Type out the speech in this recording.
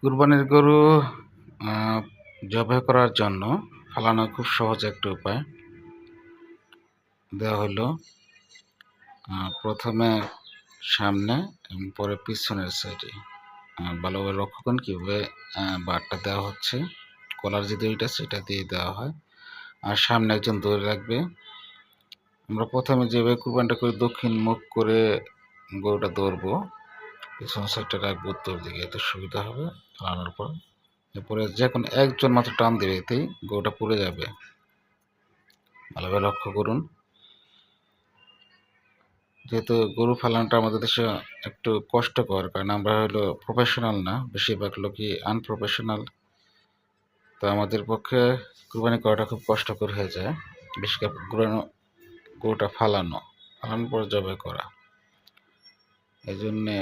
কুরবানির গরু জবাই করার জন্য ফালানো খুব সহজ একটা উপায় দেওয়া হলো। প্রথমে সামনে এবং পরে পিছনের সাইডে ভালোভাবে লক্ষ্য করুন কীভাবে বারটা দেওয়া হচ্ছে। কলার যে দড়িটা সেটা দিয়ে দেওয়া হয়, আর সামনে একজন দড়ি রাখবে। আমরা প্রথমে যেভাবে কুরবানিটা করে দক্ষিণ মুখ করে গরুটা ধরবো, পিছন সাইডটা রাখবো উত্তর দিকে, এতে সুবিধা হবে ফালানোর পর। এরপরে যে কোনো একজন মাত্র টান দেবে, এতেই গরুটা পড়ে যাবে। ভালোভাবে লক্ষ্য করুন। যেহেতু গরু ফালানোটা আমাদের দেশে একটু কষ্টকর, কারণ আমরা হলো প্রফেশনাল না, বেশিরভাগ লোকই আনপ্রফেশনাল। তো আমাদের পক্ষে কুরবানি করাটা খুব কষ্টকর হয়ে যায়। বেশি গরুটা ফালানোর পর জবাই করা। এই জন্যে